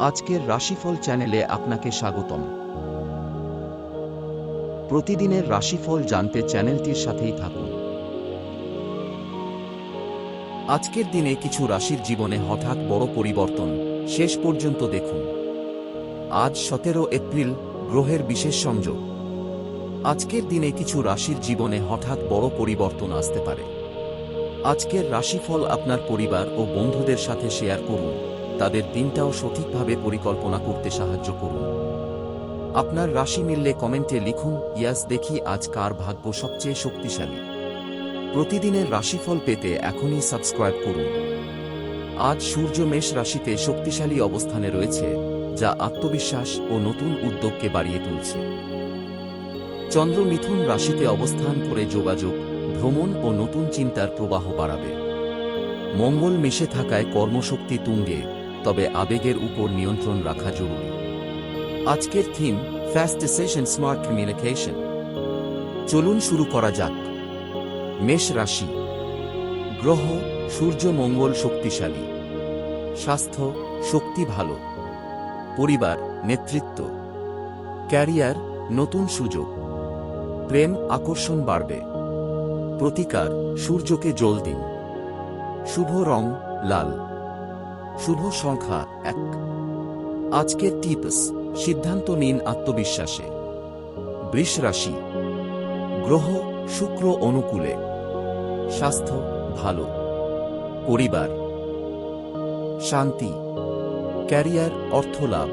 আজকের রাশিফল চ্যানেলে আপনাকে স্বাগতম। প্রতিদিনের রাশিফল জানতে চ্যানেলটির সাথেই থাকুন। আজকের দিনে কিছু রাশির জীবনে হঠাৎ বড় পরিবর্তন, শেষ পর্যন্ত দেখুন। আজ 17 এপ্রিল, গ্রহের বিশেষ সংযোগ। আজকের দিনে কিছু রাশির জীবনে হঠাৎ বড় পরিবর্তন আসতে পারে। আজকের রাশিফল আপনার পরিবার ও বন্ধুদের সাথে শেয়ার করুন, তাদের দিনটাও সঠিকভাবে পরিকল্পনা করতে সাহায্য করুন। আপনার রাশি মিললে কমেন্টে লিখুন, ইয়াস। দেখি আজ কার ভাগ্য সবচেয়ে শক্তিশালী। প্রতিদিনের রাশিফল পেতে এখনই সাবস্ক্রাইব করুন। আজ সূর্য মেষ রাশিতে শক্তিশালী অবস্থানে রয়েছে, যা আত্মবিশ্বাস ও নতুন উদ্যোগকে বাড়িয়ে তুলছে। চন্দ্র মিথুন রাশিতে অবস্থান করে যোগাযোগ, ভ্রমণ ও নতুন চিন্তার প্রবাহ বাড়াবে। মঙ্গল মেষে থাকায় কর্মশক্তি তুঙ্গে, তবে আবেগের উপর নিয়ন্ত্রণ রাখা জরুরি। আজকের theme, fast decision, smart communication. চলুন শুরু করা যাক। মেষ রাশি। গ্রহ, সূর্য মঙ্গল শক্তিশালী। স্বাস্থ্য, শক্তি ভালো। পরিবার, নেতৃত্ব। ক্যারিয়ার, নতুন সুযোগ। প্রেম, আকর্ষণ বাড়বে। প্রতিকার, সূর্যকে জল দিন। শুভ রং, লাল। শুভ সংখ্যা 1। আজকের টিপস, সিদ্ধান্ত নিন আত্মবিশ্বাসে। বৃষ রাশি। গ্রহ, শুক্র অনুকূলে। স্বাস্থ্য, ভালো। পরিবার, শান্তি। ক্যারিয়ার, অর্থলাভ।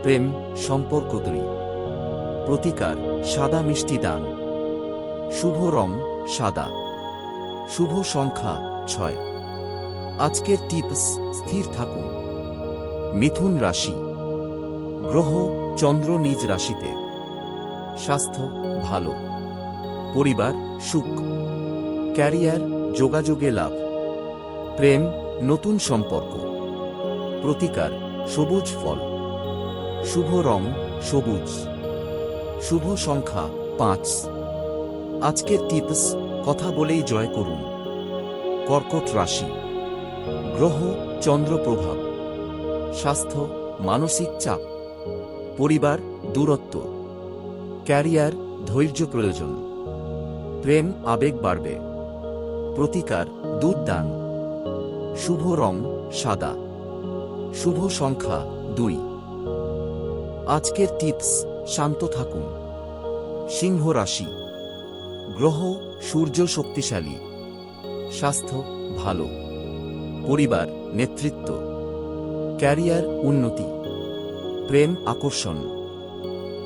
প্রেম, সম্পর্ক তৈরি। প্রতিকার, সাদা মিষ্টি দান। শুভ রং, সাদা। শুভ সংখ্যা 6। আজকের টিপস, স্থির থাকুন। মিথুন রাশি। গ্রহ, চন্দ্র নিজ রাশিতে। স্বাস্থ্য, ভালো। পরিবার, সুখ। ক্যারিয়ার, যোগাযোগে লাভ। প্রেম, নতুন সম্পর্ক। প্রতিকার, সবুজ ফল। শুভ রং, সবুজ। শুভ সংখ্যা 5। আজকের টিপস, কথা বলেই জয় করুন। কর্কট রাশি। গ্রহ, চন্দ্র প্রভাব। স্বাস্থ্য, মানসিক চাপ। পরিবার, দূরত্ব। ক্যারিয়ার, ধৈর্য প্রয়োজন। প্রেম, আবেগ বাড়বে। প্রতিকার, দুধ দান। শুভ রং, সাদা। শুভ সংখ্যা 2। আজকের টিপস, শান্ত থাকুন। সিংহ রাশি। গ্রহ, সূর্য শক্তিশালী। স্বাস্থ্য, ভালো। পরিবার, নেতৃত্ব। ক্যারিয়ার, উন্নতি। প্রেম, আকর্ষণ।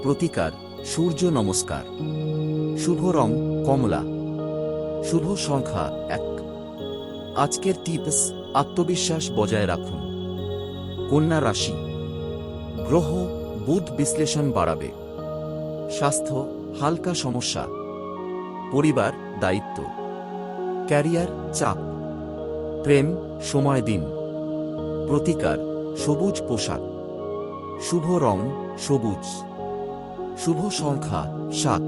প্রতিকার, সূর্য নমস্কার। শুভ রং, কমলা। শুভ সংখ্যা 1। আজকের টিপস, আত্মবিশ্বাস বজায় রাখুন। কন্যা রাশি। গ্রহ, বুধ বিশ্লেষণ বাড়াবে। স্বাস্থ্য, হালকা সমস্যা। পরিবার, দায়িত্ব। ক্যারিয়ার, চাপ। প্রেম, সময় দিন। প্রতিকার, সবুজ পোশাক। শুভ রং, সবুজ। শুভ সংখ্যা 7।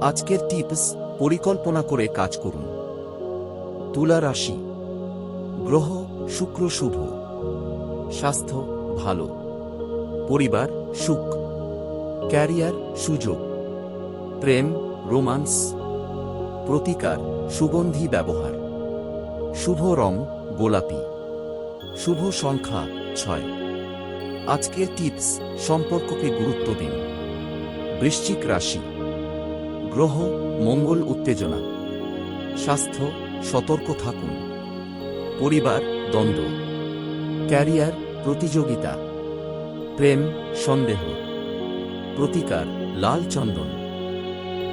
আজকের টিপস, পরিকল্পনা করে কাজ করুন। তুলা রাশি। গ্রহ, শুক্র শুভ। স্বাস্থ্য, ভালো। পরিবার, সুখ। ক্যারিয়ার, সুযোগ। প্রেম, রোমান্স। প্রতিকার, সুগন্ধি ব্যবহার। শুভ রং, গোলাপি। শুভ সংখ্যা 6। আজকের টিপস, সম্পর্ককে গুরুত্ব দিন। বৃশ্চিক রাশি। গ্রহ, মঙ্গল উত্তেজনা। স্বাস্থ্য, সতর্ক থাকুন। পরিবার, দ্বন্দ্ব। ক্যারিয়ার, প্রতিযোগিতা। প্রেম, সন্দেহ। প্রতিকার, লাল চন্দন।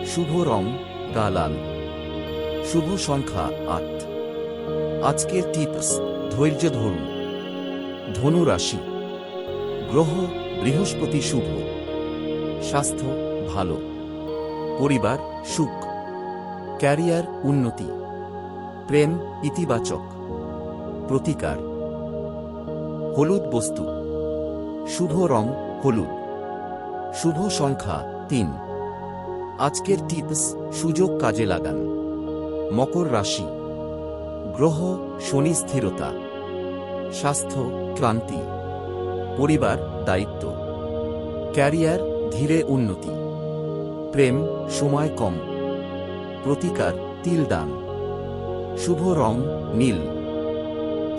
শুভ রং, গা লাল। শুভ সংখ্যা 8। আজকের টিপস, ধৈর্য ধরুন। ধনু রাশি। গ্রহ, বৃহস্পতি শুভ। স্বাস্থ্য, ভালো। পরিবার, সুখ। ক্যারিয়ার, উন্নতি। প্রেম, ইতিবাচক। প্রতিকার, হলুদ বস্তু। শুভ রং, হলুদ। শুভ সংখ্যা 3। আজকের টিপস, সুযোগ কাজে লাগান। মকর রাশি। গ্রহ, শনি স্থিরতা। স্বাস্থ্য, ক্লান্তি। পরিবার দায়িত্ব, ক্যারিয়ার ধীরে উন্নতি, প্রেম সময় কম, প্রতিকার তিল দান, শুভ রং নীল,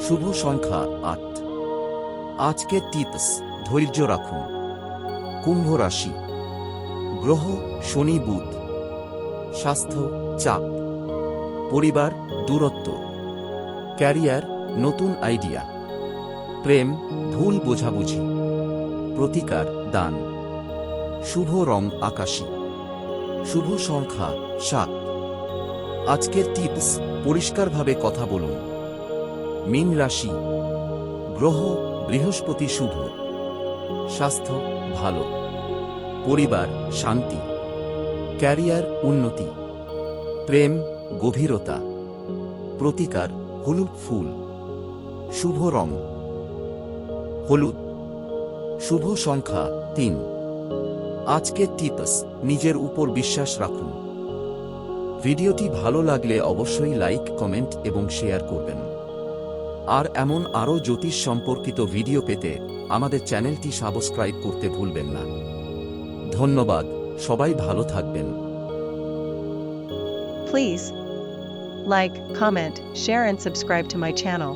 শুভ সংখ্যা ৮। আজকের টিপস, ধৈর্য রাখুন। কুম্ভ রাশি, গ্রহ শনি বুধ, স্বাস্থ্য চাপ, পরিবার দূরত্ব, ক্যারিয়ার নতুন আইডিয়া, প্রেম ভুল বোঝাবুঝি, প্রতিকার দান, শুভ রং আকাশী, শুভ সংখ্যা ৭। আজকের টিপস, পরিষ্কারভাবে কথা বলুন। মীন রাশি, গ্রহ বৃহস্পতি শুভ, স্বাস্থ্য ভালো, পরিবার শান্তি, ক্যারিয়ার উন্নতি, প্রেম গভীরতা, প্রতিকার হলুদ ফুল, শুভ রং হলুদ, শুভ সংখ্যা ৩। আজকের টিপস, নিজের উপর বিশ্বাস রাখুন। ভিডিওটি ভালো লাগলে অবশ্যই লাইক কমেন্ট এবং শেয়ার করবেন। আর এমন আরও জ্যোতিষ সম্পর্কিত ভিডিও পেতে আমাদের চ্যানেলটি সাবস্ক্রাইব করতে ভুলবেন না। ধন্যবাদ, সবাই ভালো থাকবেন। Please like, comment, share and subscribe to my channel.